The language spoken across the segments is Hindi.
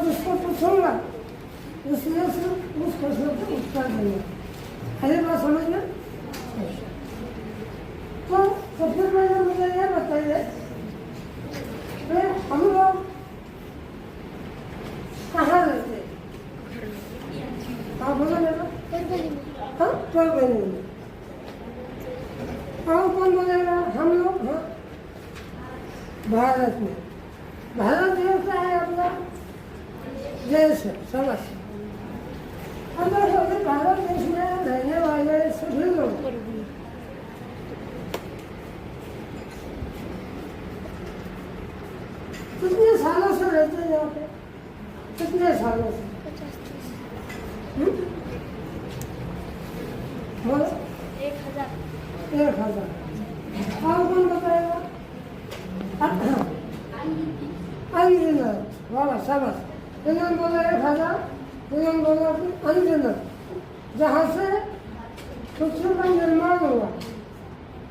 उसको पूछूंगा, उसने सिर्फ उस प्रश्न का उत्तर देंगे। अरे बात समझ में? तो सबसे पहले मुझे ये बताइए कि हम लोग कहाँ रहते हैं? आप बोलो मेरा? हाँ, परगनी में। और कौन बोलेगा? हम लोग हाँ भारत में। भारत देश का है अपना देश है, समझ। अगर भारत देश में रहने वाले सभी लोग कितने सालों से रहते हैं यहाँ पे? कितने सालों से? बोलो। 1000। और कौन बताएगा? अनगिनत। वाह शाबाश। इन्होंने बोला 1000, इन्होंने बोला कि अनगिनत। जहाँ से पृथ्वी का निर्माण हुआ,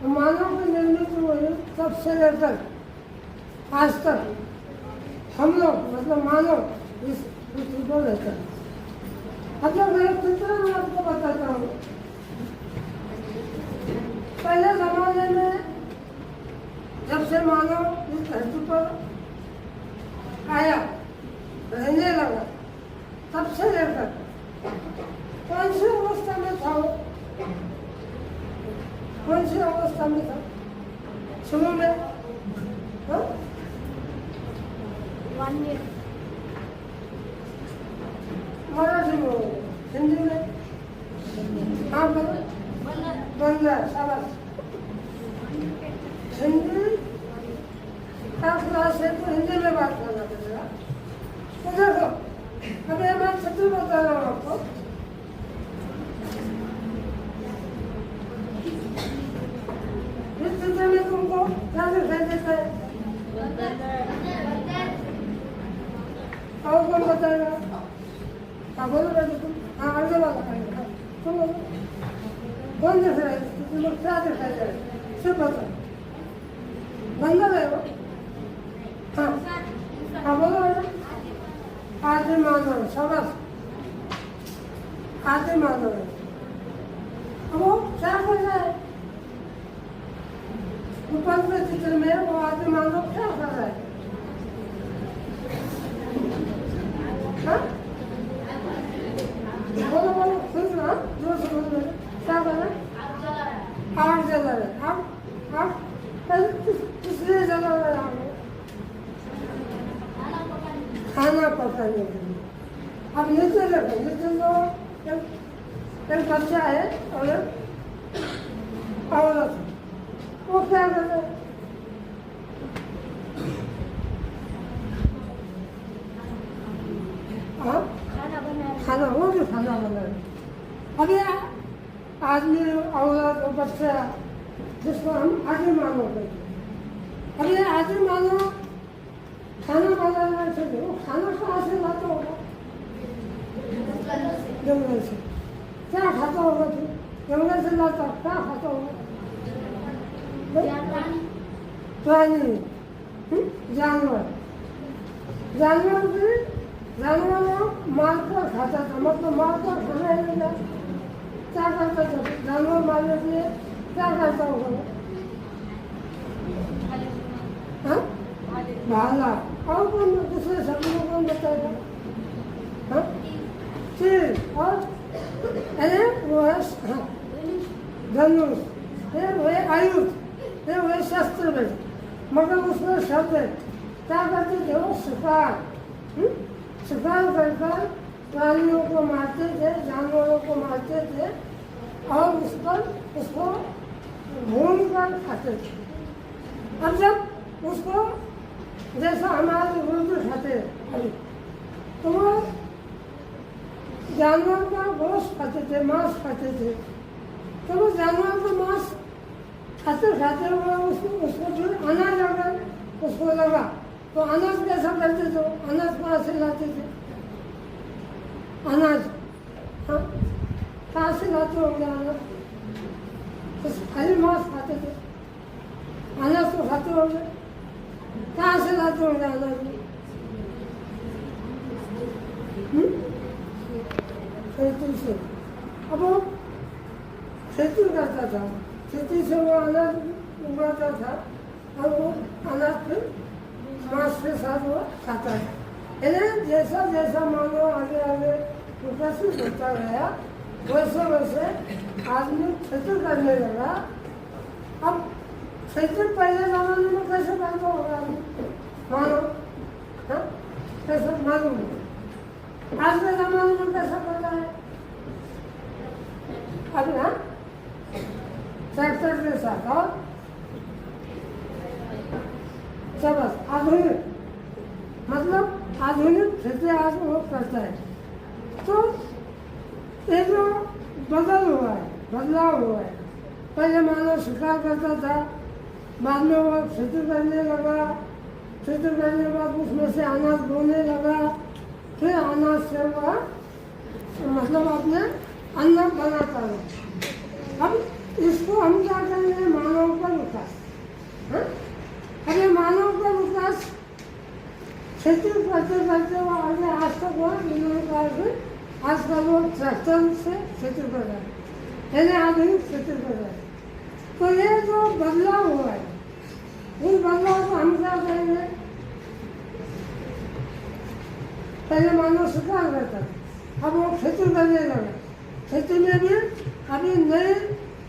मानव की निर्मित हुई, तब से लेकर आज तक हम लोग मतलब मानव इस पृथ्वी को रहता है। अब जब मैं कितना मैं आपको बताता हूँ, पहले जमाने में जब से मानव इस धरती पर आया, रहने लगा, तब से लेकर कौन सी अवस्था में था वो? कौन सी अवस्था में था शुरू में? हाँ? 1 year। मराठी में, हिंदी में? हाँ बोलो। बंदा शाबाश। हिंदी का क्लास है तो हिंदी में बात करना पड़ेगा। तो देखो, अभी मैं सच्ची बता रहा हूँ आपको। इस चित्र में तुमको क्या दिखाई देता है? और कौन बताएगा? हाँ बोलो बेटे तुम। हाँ आगे वाला करेगा। तुम बोलो। कौन दिख रहा है? तुम लोग क्या दिखाई दे रहे हैं? सिर्फ बताओ। बंदा है वो? हाँ हाँ बोलो बेटा। आदि मानव, शाबाश। आदि मानव है। अब वो क्या कर रहा है? ऊपर के चित्र में वो आदि मानव क्या कर रहा है? हाँ? बोलो बोलो, सुन ना, जो समझ में क्या कर रहा है? आग जला रहे। आग किसलिए जला रहे हैं? खाना पकाने के लिए। अब नीचे देखो, नीचे तो एक बच्चा है और एक औरत है। वो क्या कर रहे हैं? खाना, वो भी खाना बना रहे। अब ये आदमी औरत और बच्चा, जिसको हम आदि मानव कहते हैं। अब ये आदि मानव खाना बनाना चाहिए। वो खाना कहाँ से लाता होगा? जंगल से। क्या खाता होगा तू? जंगल से लाता, क्या खाता होगा? प्राणी, जानवर। जानवर भी जानवर मारकर खाता था, मतलब मारकर खाना ही नहीं था। क्या करता था जानवर मारने के लिए? क्या करता होगा? हाँ? भाला। और कौन दूसरे शब्द में कौन बताएगा? हाँ? तीर। और अरे वो है हाँ धनुष, वो है आयुध, वो है शस्त्र में। मगर उसमें शब्द है। क्या करते थे वो? शिकार। शिकार कर प्राणियों को मारते थे, जानवरों को मारते थे और उसको भून कर खाते थे। अब जब उसको जैसा हमारे मुर्गी खाते अभी, तो वो जानवर का गोश्त खाते थे, मांस खाते थे। तो वो जानवर का मांस खाते खाते हुए उसको जो अनाज अगर उसको लगा तो अनाज कैसा करते थे? अनाज कहाँ से लाते थे? अनाज हाँ कहाँ से लाते होंगे अनाज? तो खाली मांस खाते थे, अनाज तो खाते होंगे। कहाँ से लाते होंगे अनाज? खेती से। अब वो खेती करता था, खेती से वो अनाज उगाता था और वो अनाज फिर मांस के साथ वो खाता था। यानी जैसा जैसा मानव आगे आगे विकसित होता गया वैसे वैसे आदमी खेती करने लगा। अब खेती पहले जमाने में कैसे करता होगा मानव, हाँ कैसे मालूम, आज के जमाने में कैसा करता है? अब ना ट्रैक्टर के साथ और सब आधुनिक, मतलब आधुनिक खेती आज वो करता है। तो ये जो बदलाव हुआ है, पहले मानव शिकार करता था, बाद में वो खेती करने लगा, खेती करने के बाद उसमें से अनाज बोने लगा, फिर अनाज से वह मतलब अपने अन्न बनाता है। अब इसको हम क्या करेंगे? मानव का विकास। हाँ? अब ये मानव का विकास खेती करते करते वो आगे आज तक हुआ। इन्होंने कहा कि आजकल वो ट्रैक्टर से खेती कर रहे हैं, यानी आधुनिक खेती कर रहे हैं। तो ये जो बदलाव हुआ है, उस बदलाव को हम क्या करेंगे? पहले मानव शिकार करता था, अब वो खेती करने लगा। खेती में भी अभी नई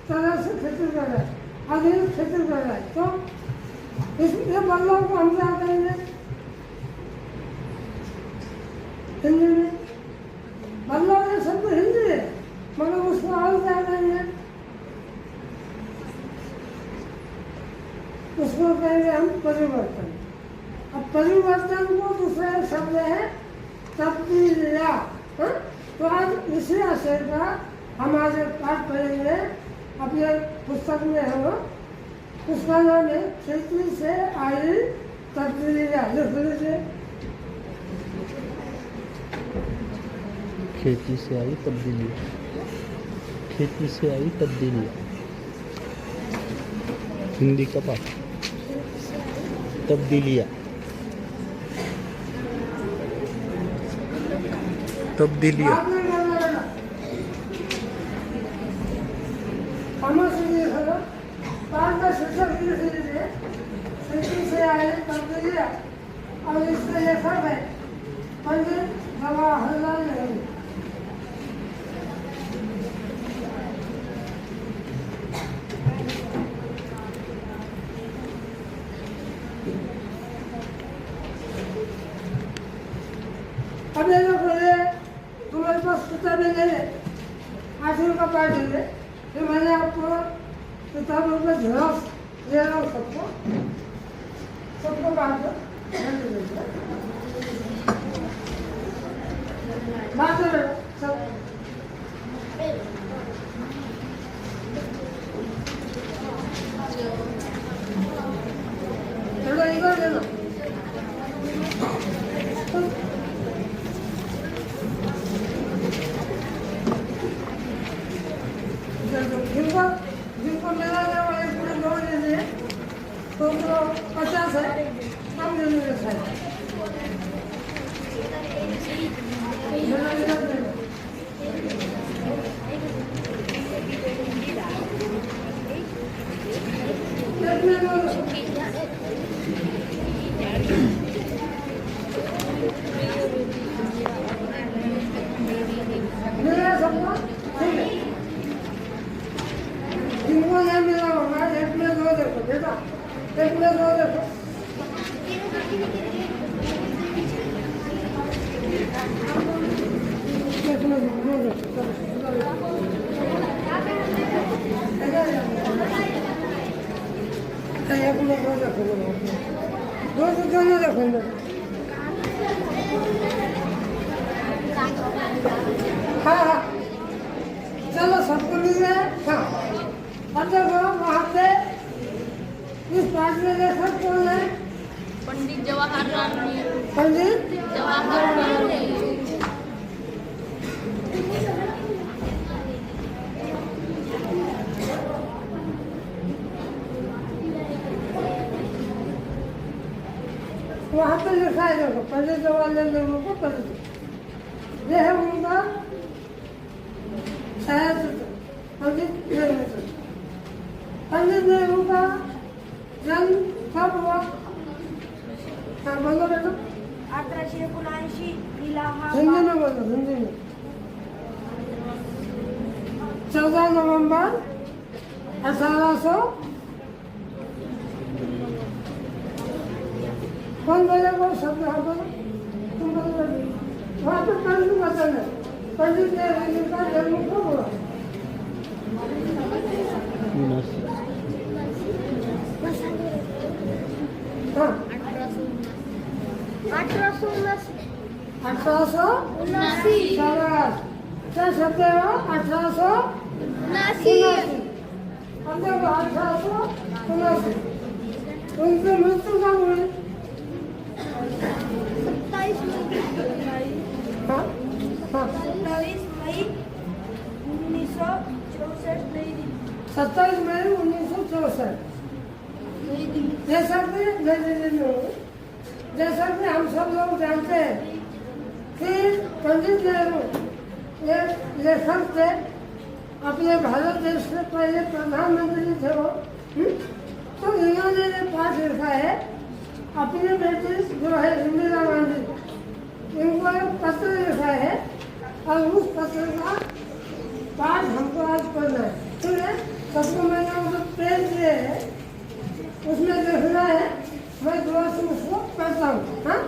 तरह से खेती कर रहा है, आधुनिक खेती कर रहा है। तो इसके बदलाव को हम क्या करेंगे? हिंदी में बदलाव ये शब्द हिंदी है, मगर उसको और क्या करेंगे? उसको कहेंगे हम परिवर्तन। अब परिवर्तन को दूसरा शब्द है तब्दीलिया। तो आज इसी आशय का हमारे पाठ पढ़ेंगे, अपने पुस्तक में है वो, उसका नाम है खेती से आई तब्दीलियाँ। लिख लीजिए, खेती से आई तब्दीलियाँ। खेती से आई तब्दीलियाँ, हिंदी का पाठ। तब्दीलियाँ, तब्दीलियाँ। खेती से आई तब्दीलियाँ और इसके लेखक है पंडित जवाहरलाल नेहरू। अब ये लोग बोले तुम्हारे पास किताबें नहीं है, 8वीं का पाठ है, तो मैंने आपको किताबों का झेरॉक्स दे रहा हूँ सबको बात सब। चलो इधर ले लो। जिनको मेरा वाले पूरे दो लेने तो 50 है, कम ले लीजिए साहब। मेरा सबका ठीक है, जिनको नहीं मिला होगा एक में दो देखो बेटा, एक में दो देखो। एक में दो देखो, एक में दो देखो, दो तो दोनों देखो। हाँ हाँ चलो सबको मिल गया। हाँ अब देखो वहाँ पे इस पाठ में लेखक कौन है? पंडित जवाहरलाल नेहरू। पंडित जवाहरलाल नेहरू। वहाँ पे लिखा है देखो पंडित जवाहरलाल नेहरू को परिचय। यह है उनका सब हुआ। हाँ बोलो बेटा, 1879 हिंदी इलाहाबाद। में बोलो, हिंदी में। 14 नवंबर 1800। कौन बोलेगा शब्द? हाँ बोलो, तुम बोलो बेटा। वहाँ पे पंडित बताना, पंडित ने इनका जन्म कब हुआ? 79 हाँ 1800 शाबाश। क्या शब्द है वो? 1800 अब देखो 1879 उनकी मृत्यु कब हुई? 27 हाँ हाँ मई 1964 नई दिल्ली। 27 मई 1964। जैसा कि हम सब लोग जानते हैं कि पंडित नेहरू एक लेखक थे, अपने भारत देश के पहले प्रधानमंत्री थे वो। तो इन्होंने ये पाठ लिखा है, अपनी बेटी जो है इंदिरा गांधी, इनको एक पत्र लिखा है और उस पत्र का पाठ हमको आज पढ़ना है। ठीक है, सबको मैंने उनको पेज दिए है, उसमें देखना है, मैं दुआ से उसको पढ़ता हूँ। हाँ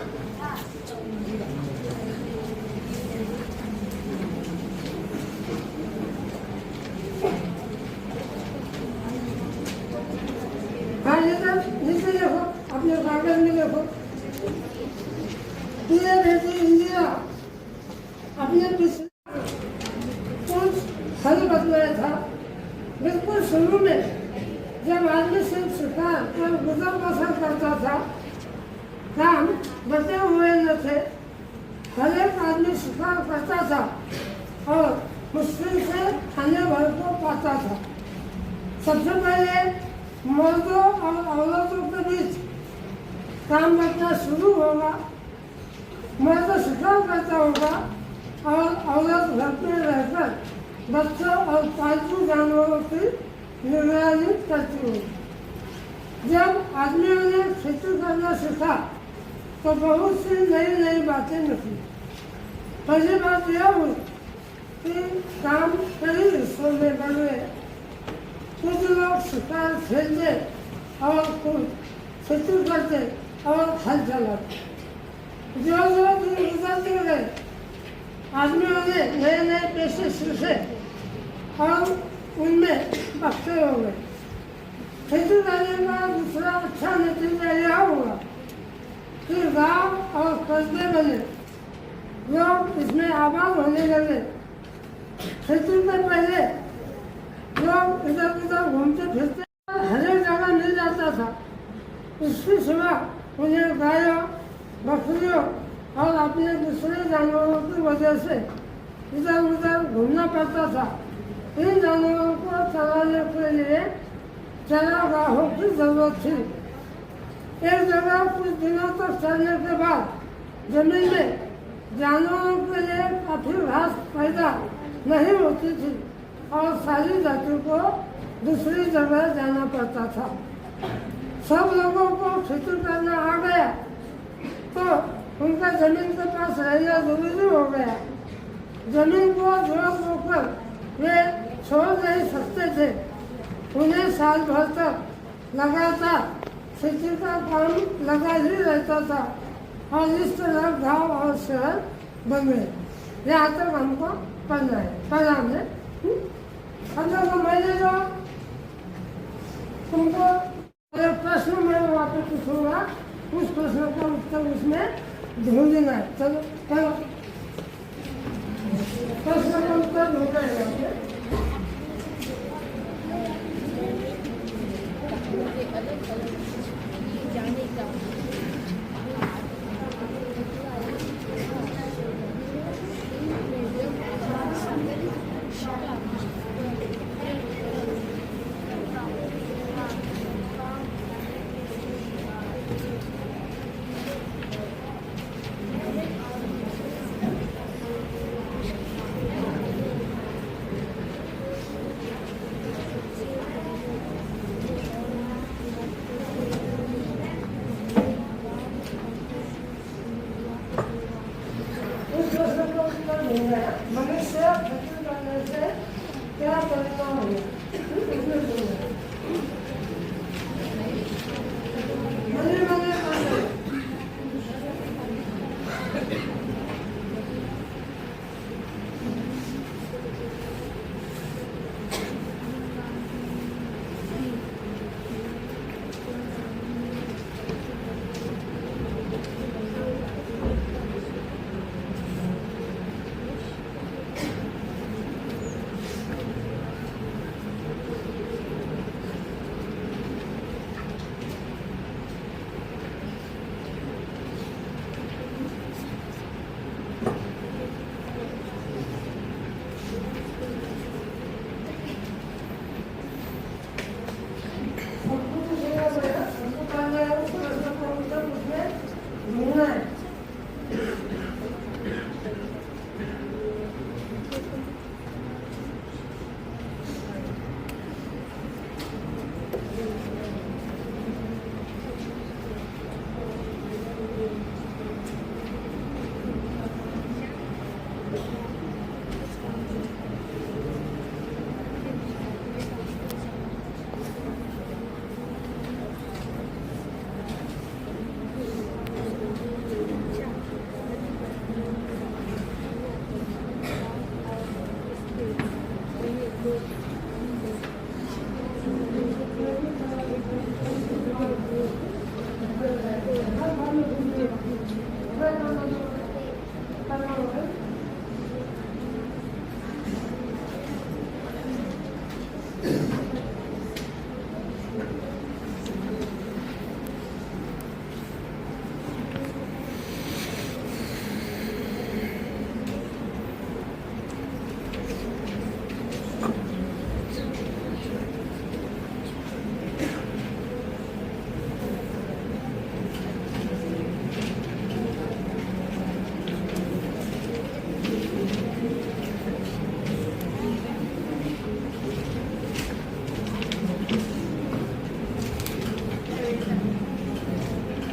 हाँ नीचे देखो, अपने कागज में देखो। ये बेटी इंदिरा अपने पिछले कुछ हल बदलाया था। बिल्कुल शुरू में जब आदमी सिर्फ शिकार और गुजर बसर करता था, काम बचे हुए न थे, हर एक आदमी शिकार करता था और मुश्किल से खाने भर को पाता था। सबसे पहले मर्दों और औरतों के बीच काम बचना शुरू होगा। मर्द शिकार करता होगा और औरत घर में रहकर बच्चों और पालतू जानवरों की निगरानी करती हुई। जब आदमियों ने खेती करना सीखा तो बहुत सी नई नई बातें निकली। पहली बात यह हुई कि काम कई हिस्सों में बने। कुछ लोग शिकार खेलते और कुछ खेती करते और हल चलाते। जो लोग गुजरते गए, आदमियों ने नए नए पेशे सीखे और उनमें पक्के हो गए। खेती करने का दूसरा अच्छा नतीजा यह हुआ कि गांव और कस्बे बने, लोग इसमें आबाद होने लगे। खेती से पहले लोग इधर उधर घूमते फिरते हर एक जगह मिल जाता था। इसके सिवा उन्हें गायों, बकरियों और अपने दूसरे जानवरों की वजह से इधर उधर घूमना पड़ता था। इन जानवरों को चलाने के लिए चारागाहों की जरूरत थी। एक जगह कुछ दिनों तक चलने के बाद जमीन में जानवरों के लिए काफी घास पैदा नहीं होती थी और सारी जाति को दूसरी जगह जाना पड़ता था। सब लोगों को खेती करना आ गया तो उनका जमीन के पास रहना जरूरी हो गया। जमीन को जोत होकर वे छोड़ नहीं सकते थे। उन्हें साल भर तक लगातार खेती का काम लगा ही रहता था और इस तरह गांव और शहर बन गए। यहाँ तक हमको पढ़ना है, पढ़ा हमने। अंदर को मैंने जो तुमको एक प्रश्न मैं वहाँ पे पूछूंगा, उस प्रश्न का उत्तर उसमें ढूंढना है। चलो चलो, प्रश्न का उत्तर ढूंढना है। जाने का मनुष्य खर्च करने से क्या परिणाम होगा इसमें सुनो मने मने मने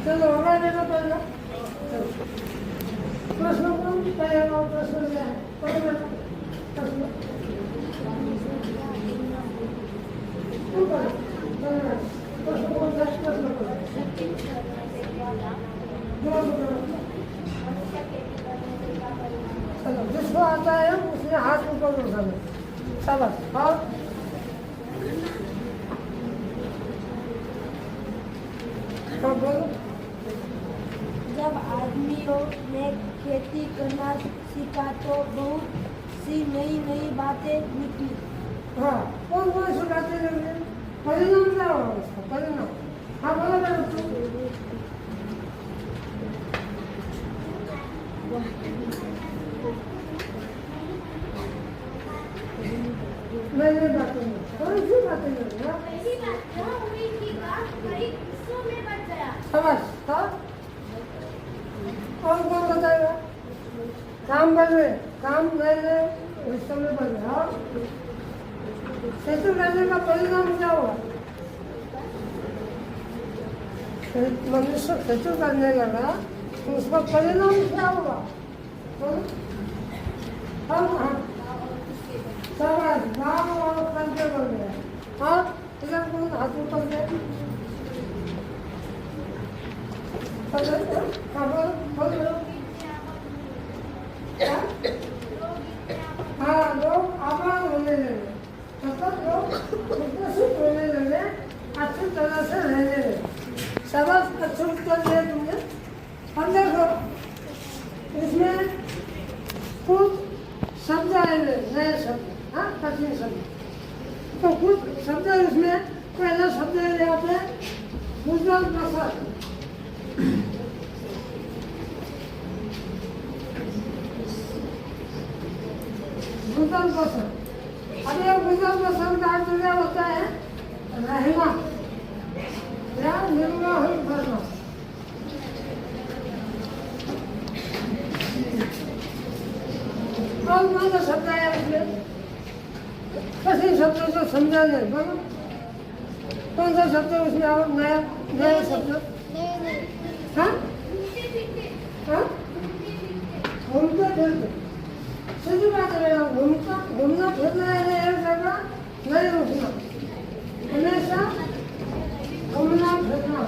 चलो होगा देखो पहले प्रश्न कौन पहला प्रश्न क्या है पढ़ो प्रश्न क्यों पढ़ो प्रश्न कौन सा प्रश्न पढ़ो चलो जिसको आता है उसने हाथ ऊपर उठाना शाबाश और बोलो जब आदमियों ने खेती करना सीखा तो बहुत सी नई नई बातें निकली। हाँ कौन कौन सी बातें निकली परिणाम क्या होगा उसका परिणाम हाँ बोलो मैंने बातें कौन सी बातें समझ हाँ कौन कौन बताएगा काम बने काम मैंने उस समय बने हाँ सेतु करने का परिणाम क्या हुआ मनुष्य सेतु करने लगा तो उसका परिणाम क्या हुआ हम समाज गाँव और करके बन गया हाँ इधर कौन हाथ ऊपर गए हाँ लोग आभार होने लगे मतलब लोग विकसित होने लगे अच्छी तरह से रहने लगे सबक अच्छे उत्तर दिए तुमने हम देखो इसमें कुछ शब्द आए नए शब्द हाँ कठिन शब्द तो कुछ शब्द इसमें पहला शब्द है यहाँ पे गुजरात भाषा गुजरात भाषा अब ये गुजरात भाषा का अर्थ क्या होता है रहना या निर्वाहन करना और कौन सा शब्द आया इसमें कठिन शब्दों को समझाने बोलो कौन सा शब्द उसमें आओ नया नया शब्द हाँ हाँ घूमते फिरते सीधी बात है, घूमना फिरना है एक जगह नहीं रुकना, हमेशा घूमना फिरना।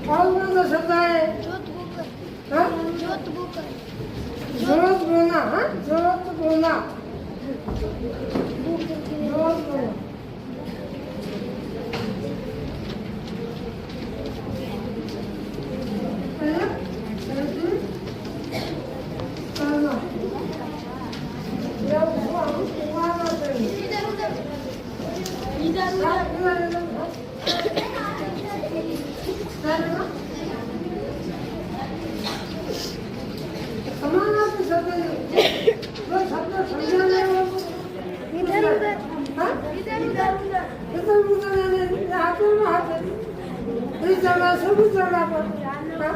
और कौन सा शब्द है? हाँ? जोत बोना, हाँ? जोत बोना, जोत बोना। है? करना। या उगाना चाहिए। समानार्थी शब्द जो शब्द समझाने वाले इधर उधर, हाँ? इधर उधर यानी आते में आते, इस जगह से उस जगह पर, हाँ?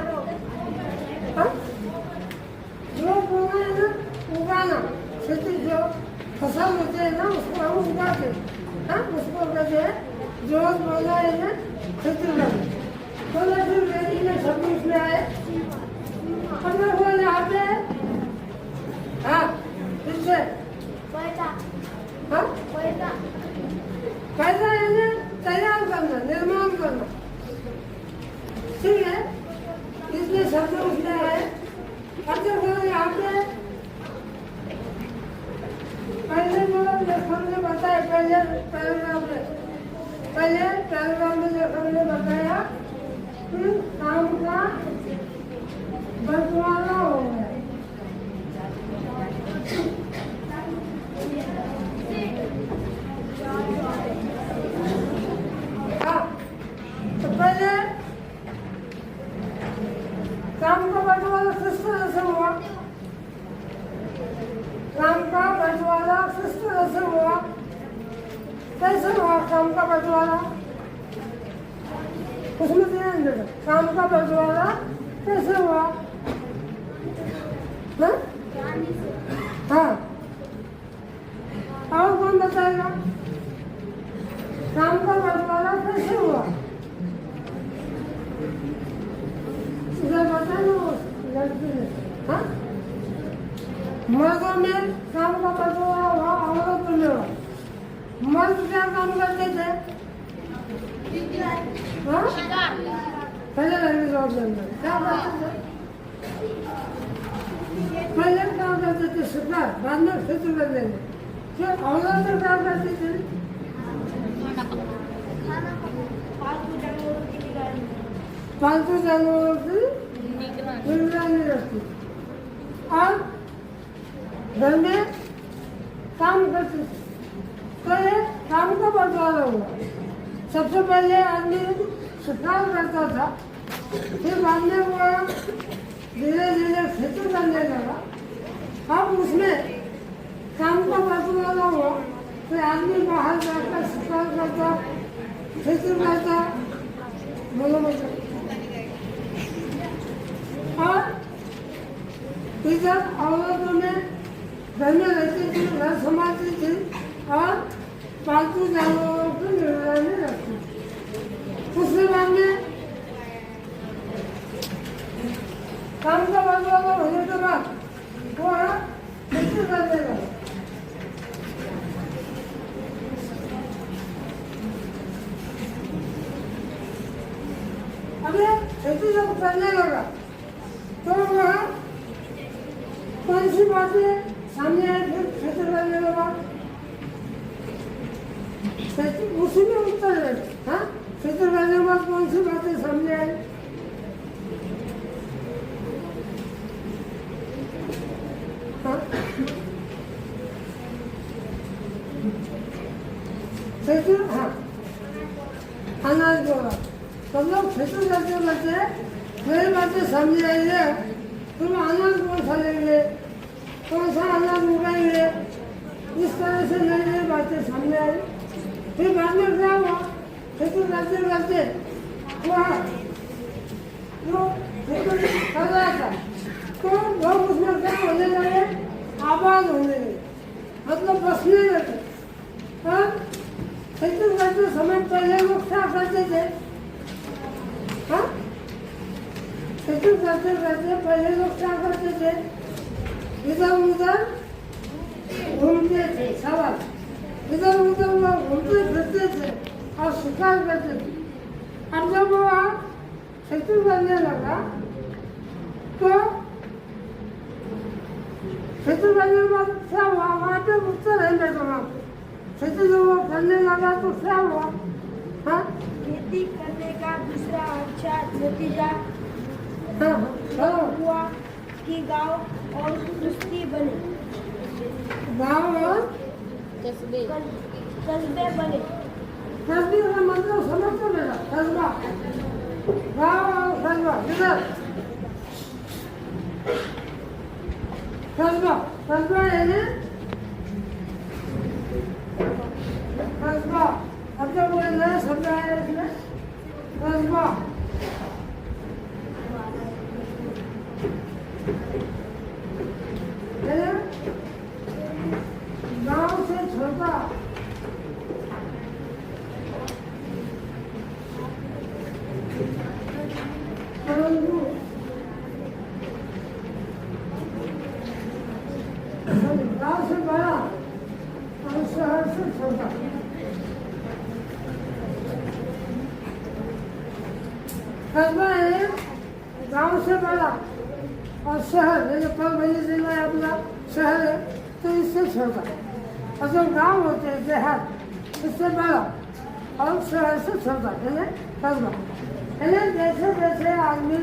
हाँ? जो बोलना है ना, उगाना, खेती जो फसल होते हैं ना, उसको हम उगाते हैं, हाँ? उसको कहते हैं जो बोलना है ना, खेती करना। तो फिर वेदी में शब्द उसमें आए, अपने बोल यहाँ पे, हाँ? किससे? हाँ? पैदा यानी तैयार करना, निर्माण करना, ठीक है? इसलिए शब्द उसमें आए। अच्छा बोलो यहाँ पे, पहले बोलो लेखन ने बताया, पहले पैराग्राफ में लेखन ने बताया कि काम का बंटवारा हो गया। हाँ, तो पहले काम का बंटवारा किस तरह से हुआ? काम का बंटवारा किस तरह से हुआ? कैसे हुआ काम का बंटवारा? उसमें ध्यान देना, काम का बंटवारा कैसे हुआ? हाँ? हाँ, और कौन बताएगा काम का बंटवारा कैसे हुआ? इधर बताना लड़की ने, हाँ? मर्दों में काम का बंटवारा हुआ, औरतों में हुआ। मर्द क्या काम करते थे? हाँ? पहले लड़के जॉब लेंगे, क्या करते थे? पहले क्या करते थे? शिकार, बाद में खेती कर लेंगे। फिर औरतें क्या करती थी? पालतू जानवरों की निगरानी रखती और घर में काम करती थी। तो ये काम का बंटवारा हुआ। सबसे पहले आदमी शिकार करता था, फिर बाद में वो धीरे धीरे खेती करने लगा। अब उसमें काम का बंटवारा हुआ, फिर आदमी बाहर जाकर शिकार करता, खेती करता, बोलो मतलब। और इधर औरतों में घर में रहती थी, घर संभालती थी और पालतू जानवरों की निगरानी रखती थी। उसके बाद में काम का बंटवारा होने के बाद वो खेती करने लगा। अभी खेती जब करने लगा तो वह कौन सी बातें सामने आई? फिर खेती करने लगा, उसी में उत्तर है। हाँ, खेती करने के बाद कौन सी बातें सामने आई? हाँ? खेती, हाँ, अनाज बोला। सब लोग खेती करते करते मेरी बातें समझ आई है, तुम अनाज कौन सा लेंगे, कौन सा अनाज उगाएंगे, इस तरह से नई नई बातें सामने आई। फिर बाद में क्या हुआ? खेती करते करते वह जो खेती कर रहा था तो लोग उसमें क्या होने लगे? आबाद होने लगे। मतलब बसने लगे। हाँ, खेती करते समय पहले लोग क्या करते थे? हाँ, खेती करते करते पहले लोग क्या करते थे? इधर उधर घूमते थे, सवाल इधर उधर लोग घूमते फिरते थे और शिकार करते थे। अब जब वो खेती करने लगा तो खेती करने के बाद क्या हुआ? वहाँ पे उत्तर है बेटा, वहाँ पे खेती जब वो करने लगा तो क्या हुआ? हाँ, खेती करने का दूसरा अच्छा नतीजा हाँ, हाँ, हुआ कि गांव और कुश्ती बने, गाँव और कस्बे कस्बे बने। कस्बे का मतलब समझते मेरा कस्बा, गाँव और कस्बा, इधर कस्बा, कस्बा यानी कस्बा। अब जब वो नया शब्द आया इसमें कस्बा, गाँव से छोटा परंतु गाँव से बड़ा और शहर से छोटा। कस्बा है गाँव से बड़ा और शहर है जो परभणी जिला है अपना शहर है तो इससे छोटा। और जो गाँव होते हैं देहात इससे बड़ा और शहर से छोटा यानी कस्बा। यानी जैसे जैसे आदमी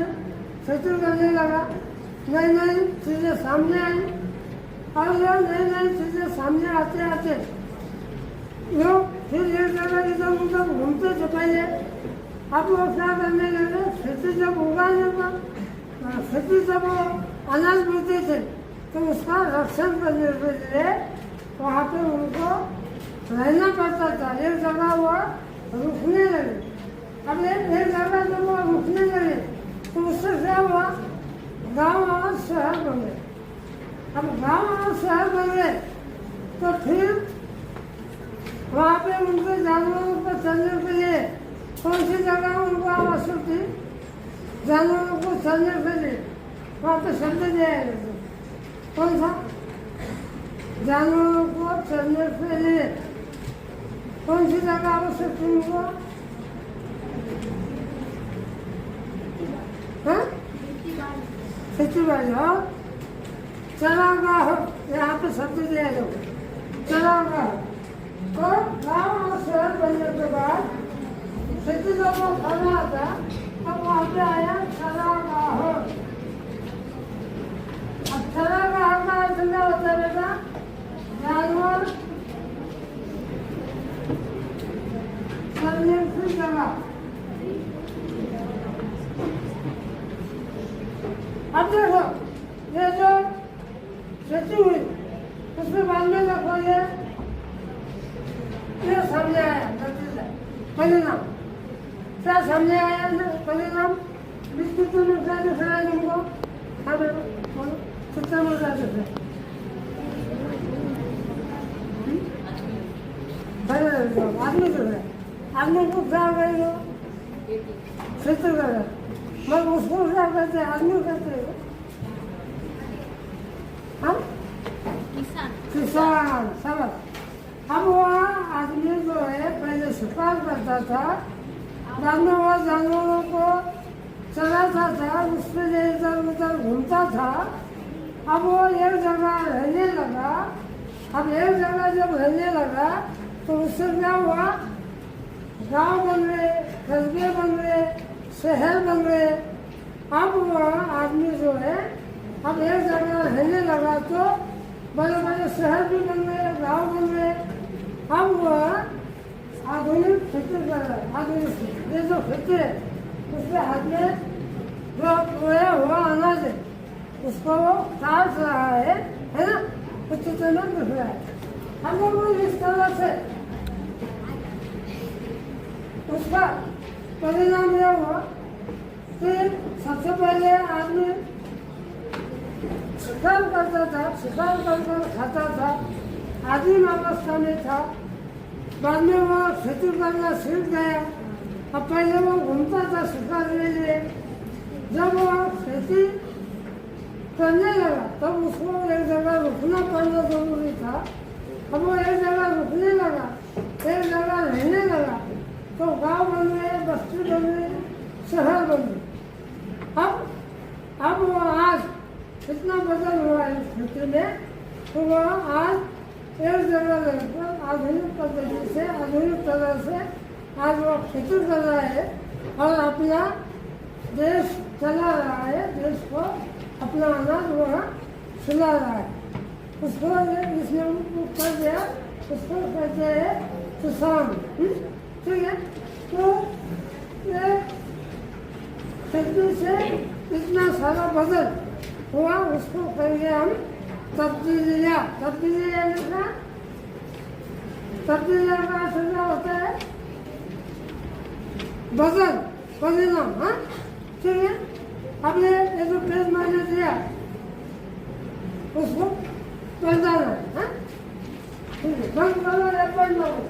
खेती करने लगा नई नई चीज़ें सामने आई और जो नई नई चीज़ें सामने आते आते लोग फिर एक जगह इधर उधर घूमते थे पहले। अब वो क्या करने लगे? खेती जब उगाने पर खेती जब वो अनाज बोते थे तो उसका रक्षण करने के लिए वहाँ पे उनको रहना पड़ता था। एक जगह वो रुकने लगे। अब एक जगह जब वो रुकने लगे तो उससे क्या हुआ? गांव और शहर बन गए। अब गांव और शहर बन गए तो फिर वहाँ पे उनके जानवरों को चलने के लिए कौन सी जगह उनको आवश्यक थी? जानवरों को चलने के लिए वहाँ पे शब्द दिया है। कौन सा? जानवरों को चलने के लिए कौन सी जगह आवश्यक थी उनको? हाँ, खेती बाड़ी हो, चरागाह हो, यहाँ पे शब्द दिया है। चरागाह तो गाँव और शहर बनने के बाद खेती जब वो कर रहा था तब वहाँ पे आया चरागाह। अब चरागाह का अर्थ क्या होता है बेटा? जानवर चलने की जगह। अब देखो ये जो खेती हुई उसके बाद में देखो ये सामने आया नतीजा परिणाम। क्या सामने आया परिणाम? विस्तृत में क्या दिख रहा है तुमको? हाँ बोलो, चित्र में क्या दिख रहा है? आदमी दिख रहा है। आदमी को क्या करेगा? चित्र कर रहा है। मगर उसको क्या कहते हैं? आदमी कहते हैं। हाँ, किसान समझ। अब वह आदमी जो है पहले शिकार करता था, बाद में वह जानवरों को चलाता था, उसके लिए इधर उधर घूमता था। अब वो एक जगह रहने लगा। अब एक जगह जब रहने लगा तो उससे क्या हुआ? गांव बन गए, कस्बे बन गए, शहर बन गए। अब वह आदमी जो है अब एक जगह रहने लगा तो बड़े बड़े शहर भी बन गए, गाँव बन गए। अब वह आधुनिक खेती कर रहा है। आधुनिक ये जो खेती है उसके हाथ में जो बोया हुआ अनाज है उसको वो काट रहा है ना? तो चित्र में दिख रहा है। हम लोग इस तरह से उसका परिणाम यह हुआ कि सबसे पहले आदमी शिकार करता था, शिकार कर खाता था। आदिम अवस्था में था, बाद में वो खेती करना सीख गया। अब पहले वो घूमता था शिकार के लिए, जब वो खेती करने लगा तब उसको एक जगह रुकना पड़ना जरूरी था। अब वो एक जगह रुकने लगा, एक जगह रहने लगा, तो गांव बन गए, बस्ती बन गई, शहर बन गई। अब वो आज इतना बदल हुआ है इस क्षेत्र में, तो वो आज एक जगह रहकर आधुनिक पद्धति से, आधुनिक तरह से आज वो खेती कर रहा है और अपना देश चला रहा है, देश को अपना अनाज वह खिला रहा है। उसको इसने कर दिया, उसको कहते हैं किसान। ठीक है, तो ये खेती से इतना सारा बदल हुआ, उसको कहेंगे हम तब्दीलियाँ। तब्दीलियाँ लिखना, तब्दीलियाँ का अर्थ क्या होता है? बदल, परिणाम। हाँ, ठीक है। अब ये जो पेज मैंने दिया उसको पढ़ना है। हाँ, ठीक है, बंद करो या पढ़ना हो।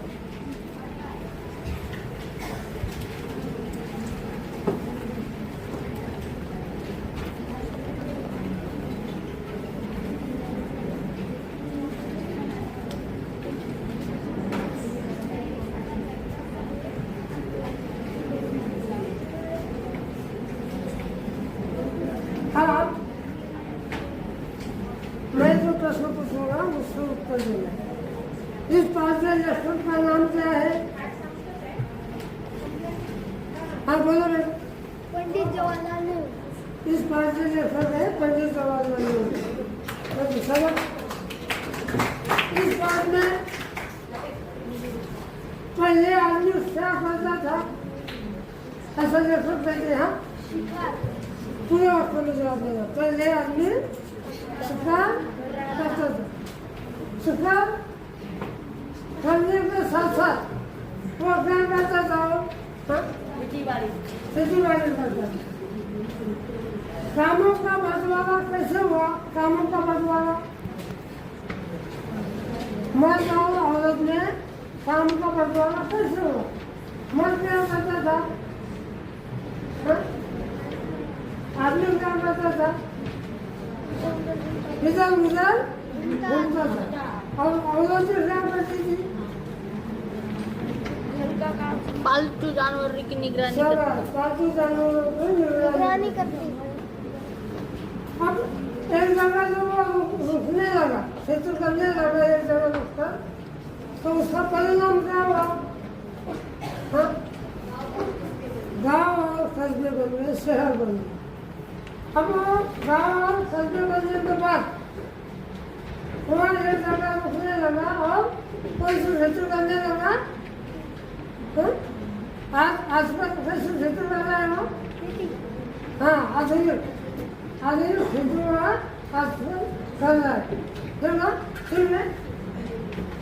हाँ, मैं जो प्रश्न पूछूंगा उसका उत्तर देना। इस पांचवें लेखक का नाम क्या है? हाँ बोलो बेटा। पंडित जवाहरलाल नेहरू। इस पांचवें लेखक है पंडित जवाहरलाल नेहरू। सबक इस बात में पहले आदमी क्या करता था? ऐसा लेखक कहते हैं। पूरे वक्त में जवाब देगा। पहले आदमी शिकार करता था, शिकार करने के साथ साथ वो क्या करता था? खेती बाड़ी करता था। कामों का बंटवारा कैसे हुआ? कामों का बंटवारा मर्द और औरत में काम का बंटवारा कैसे हुआ? मर्द क्या करता था? आदमी क्या करता था? इधर उधर घूमता था। और औरतें क्या करती थी? पालतू जानवर की निगरानी सब करती। पालतू जानवरों की निगरानी करती। अब एक जगह जब वो रुकने लगा, खेती करने लगा एक जगह रुककर, तो उसका परिणाम क्या हुआ? हाँ? गाँव और कस्बे बन गए, शहर बन गए। अब वो गाँव और कस्बे बनने के बाद वहाँ एक जगह रुकने लगा और कोई सी खेती करने लगा। आज पर कैसे खेती कर रहे हो? हाँ, आधुनिक खेती वहाँ आज कर रहा है। देखो, ठीक है।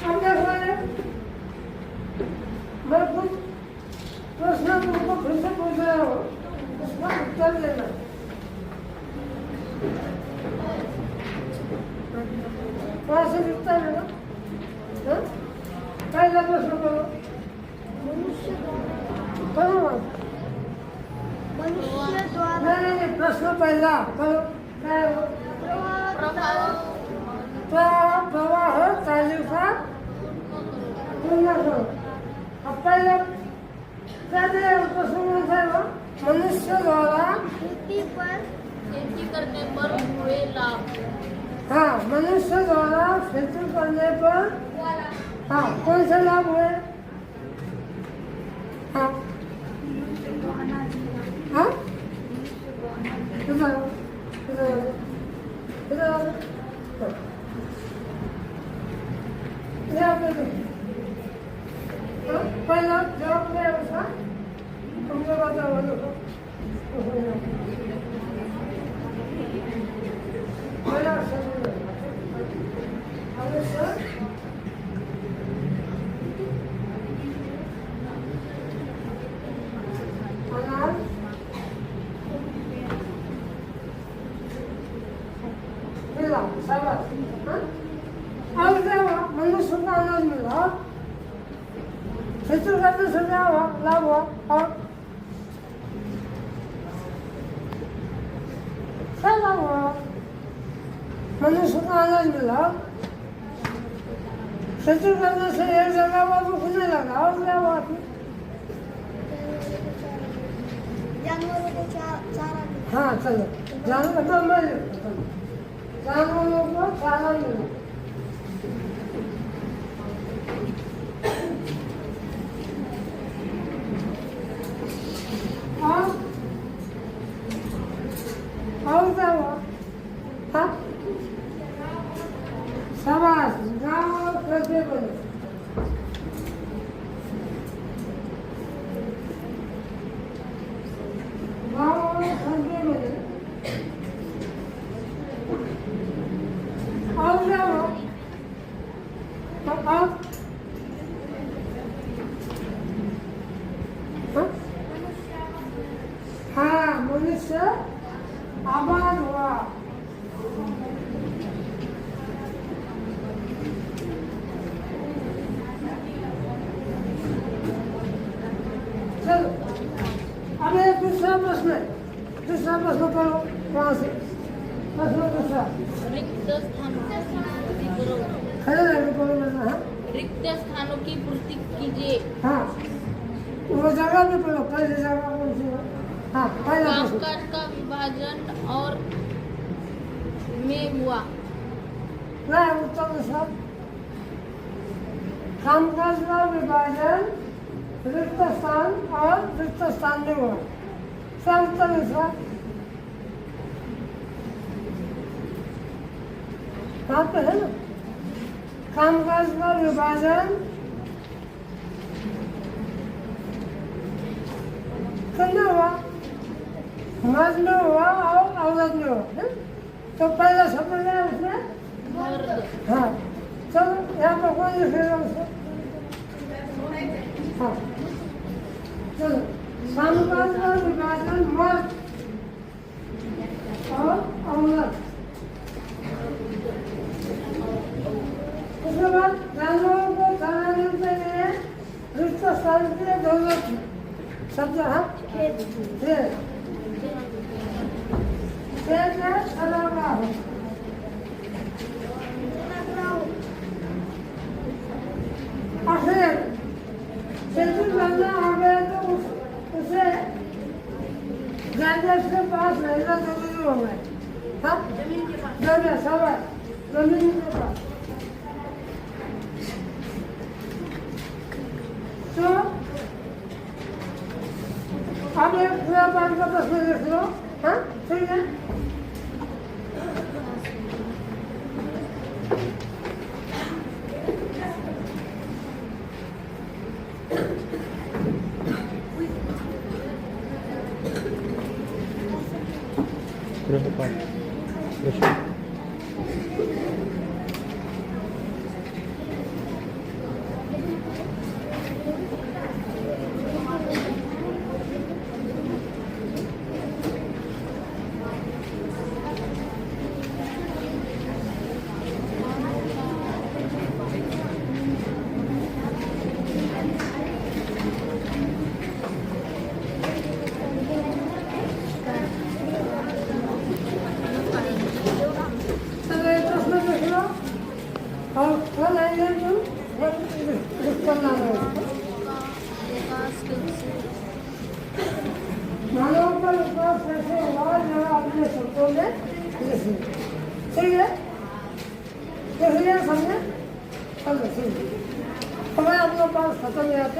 अब देखो मैं कुछ प्रश्न तुमको फिर से पूछ रहा हूँ, उसका उत्तर देना। वहाँ से दिखता है ना? पहला प्रश्न करो। करो मनुष्य द्वारा नहीं, प्रश्न पहला करो। क्या है वो? प्रवाह तालिका पूर्ण करो। अब पहले क्या दिया प्रश्न में था वो? मनुष्य द्वारा खेती करने पर हुए लाभ। हाँ, मनुष्य द्वारा खेती करने पर हाँ कौन से लाभ हुए? हाँ हाँ इधर इधर इधर पहला जवाब क्या है उसका? तुमने बताओ। पहला अनाज मिला, शाबाश। और क्या हुआ? मनुष्य मनुष्य को अनाज मिला, खेती करने से क्या हुआ, लाभ हुआ, और क्या लाभ हुआ? मनुष्य को अनाज मिला, खेती करने से एक जगह हुआ तो खुलने लगा, और क्या हुआ? जानवरों को चारा हाँ चलो, जानवर तो मैं जानवरों को चारा मिला। और क्या हुआ? हाँ शाबाश, गाँव कैसे बने? गाँव कैसे बने? और क्या हुआ? और हाँ मनुष्य आबाद हुआ। चलो अब एक दूसरा प्रश्न है, दूसरा प्रश्न करो वहाँ से। प्रश्न दूसरा रिक्त स्थानों की पूर्ति करो। खड़े रहने को बोलना है। रिक्त स्थानों की पूर्ति कीजिए। हाँ वो जगह भी पढ़ो, पहले जगह कौन सी है? हाँ पहला प्रश्न। कामकाज का विभाजन और में हुआ। नहीं उत्तर दूसरा, कामकाज का विभाजन रिक्त स्थान और रिक्त स्थान में हुआ। क्या उत्तर दूसरा? वहाँ पे है ना, कामकाज का विभाजन कितना हुआ? मर्द में हुआ और औरत में हुआ है? तो पहला शब्द है उसमें मर्द। हाँ चलो यहाँ पर कौन लिखेगा उसको? हाँ चलो, कामकाज का विभाजन मर्द और औरत। उसके बाद जानवरों को खाना देने के लिए रिक्त स्थान के लिए जरूरत है। शब्द है खेत है सलागा हो। आखिर खेती करना आ गया तो उसे गैजेट के पास रहना जरूरी हो गया। हाँ जगह सवाल जमीन के पास। तो अब एक पूरा पाठ का प्रश्न लिख लो। हाँ ठीक है। गृहपाठ प्रश्न और कल आएंगे तो करना है। मानव पर विश्वास कैसे हुआ जरा अपने शब्दों में लिखिए। ठीक है, लिख लिया समझे? चलो ठीक है, तो मैं अपने पास खत्म हो जाते।